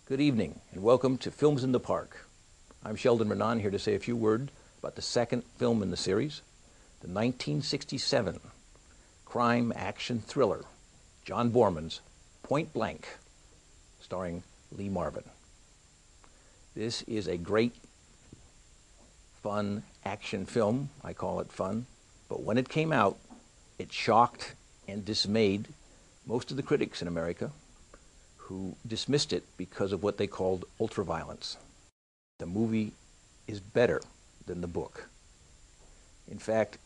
Good evening, and welcome to Films in the Park. I'm Sheldon Renan, here to say a few words about the second film in the series, the 1967 crime action thriller, John Boorman's Point Blank, starring Lee Marvin. This is a great, fun action film. I call it fun. But when it came out, it shocked and dismayed most of the critics in America, who dismissed it because of what they called ultraviolence. The movie is better than the book. In fact,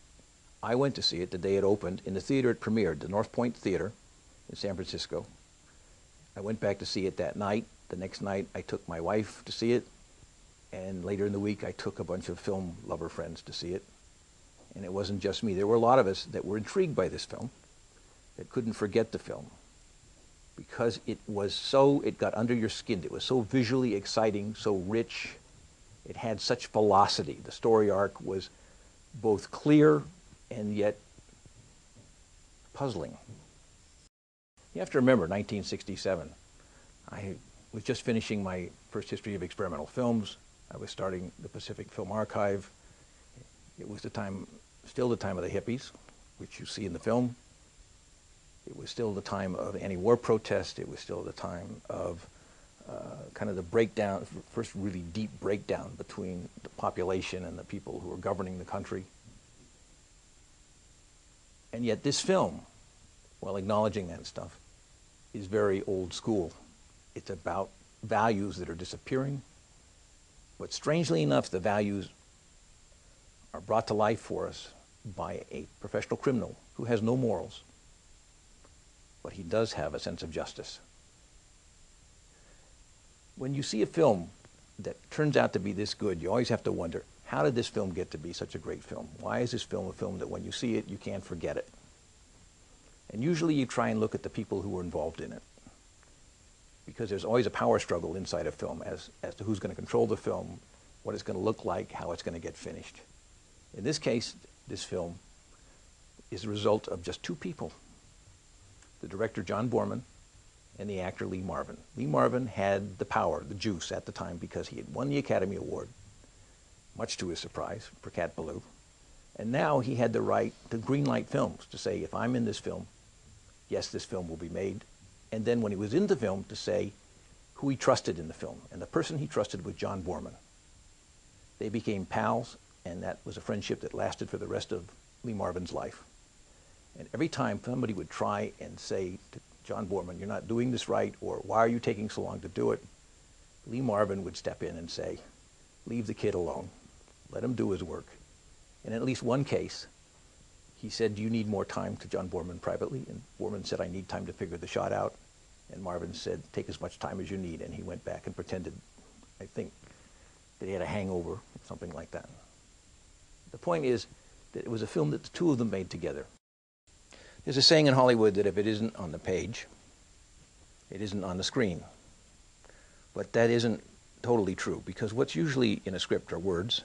I went to see it the day it opened in the theater it premiered, the North Point Theater in San Francisco. I went back to see it that night. The next night, I took my wife to see it, and later in the week, I took a bunch of film lover friends to see it. And it wasn't just me. There were a lot of us that were intrigued by this film, that couldn't forget the film, because it got under your skin. It was so visually exciting, so rich. It had such velocity. The story arc was both clear and yet puzzling. You have to remember 1967. I was just finishing my first history of experimental films. I was starting the Pacific Film Archive. It was still the time of the hippies, which you see in the film. It was still the time of anti-war protest. It was still the time of kind of the breakdown, first really deep breakdown between the population and the people who were governing the country. And yet this film, while acknowledging that stuff, is very old school. It's about values that are disappearing. But strangely enough, the values are brought to life for us by a professional criminal who has no morals. But he does have a sense of justice. When you see a film that turns out to be this good, you always have to wonder, how did this film get to be such a great film? Why is this film a film that when you see it, you can't forget it? And usually you try and look at the people who were involved in it, because there's always a power struggle inside a film as to who's going to control the film, what it's going to look like, how it's going to get finished. In this case, this film is the result of just two people: the director, John Boorman, and the actor, Lee Marvin. Lee Marvin had the power, the juice at the time, because he had won the Academy Award, much to his surprise, for Cat Ballou. And now he had the right to greenlight films, to say, if I'm in this film, yes, this film will be made. And then when he was in the film, to say who he trusted in the film. And the person he trusted was John Boorman. They became pals, and that was a friendship that lasted for the rest of Lee Marvin's life. And every time somebody would try and say to John Boorman, you're not doing this right, or why are you taking so long to do it, Lee Marvin would step in and say, leave the kid alone. Let him do his work. In at least one case, he said, do you need more time, to John Boorman privately? And Boorman said, I need time to figure the shot out. And Marvin said, take as much time as you need. And he went back and pretended, I think, that he had a hangover, or something like that. The point is that it was a film that the two of them made together. There's a saying in Hollywood that if it isn't on the page, it isn't on the screen. But that isn't totally true, because what's usually in a script are words,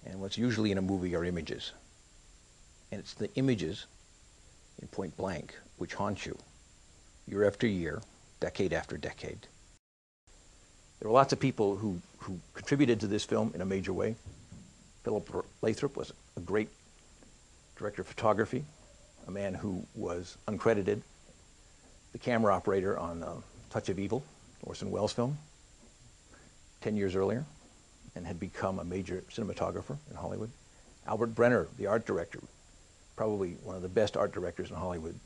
and what's usually in a movie are images. And it's the images in Point Blank which haunt you year after year, decade after decade. There were lots of people who contributed to this film in a major way. Philip Lathrop was a great director of photography, a man who was uncredited, the camera operator on Touch of Evil, Orson Welles film, 10 years earlier, and had become a major cinematographer in Hollywood. Albert Brenner, the art director, probably one of the best art directors in Hollywood,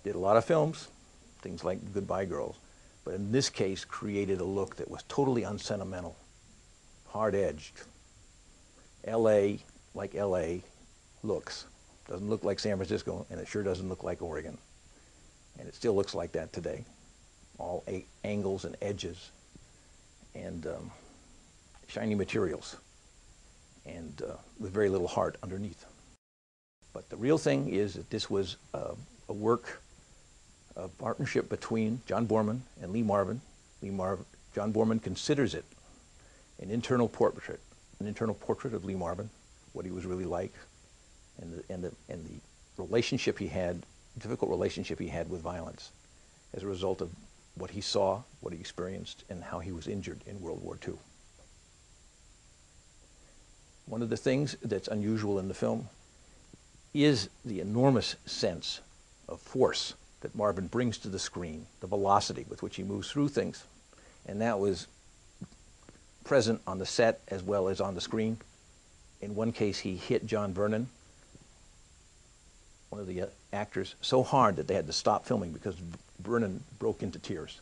did a lot of films, things like Goodbye Girls, but in this case created a look that was totally unsentimental, hard-edged. L.A., like L.A., looks. Doesn't look like San Francisco, and it sure doesn't look like Oregon. And it still looks like that today. All angles and edges and shiny materials, and with very little heart underneath. But the real thing is that this was a work of partnership between John Boorman and Lee Marvin. John Boorman considers it an internal portrait of Lee Marvin, what he was really like, and the relationship he had, difficult relationship he had with violence as a result of what he saw, what he experienced, and how he was injured in World War II. One of the things that's unusual in the film is the enormous sense of force that Marvin brings to the screen, the velocity with which he moves through things. And that was present on the set as well as on the screen. In one case, he hit John Vernon, one of the actors, so hard that they had to stop filming because Vernon broke into tears.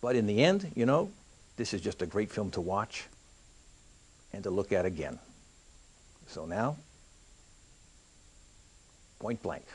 But in the end, you know, this is just a great film to watch and to look at again. So now, Point Blank.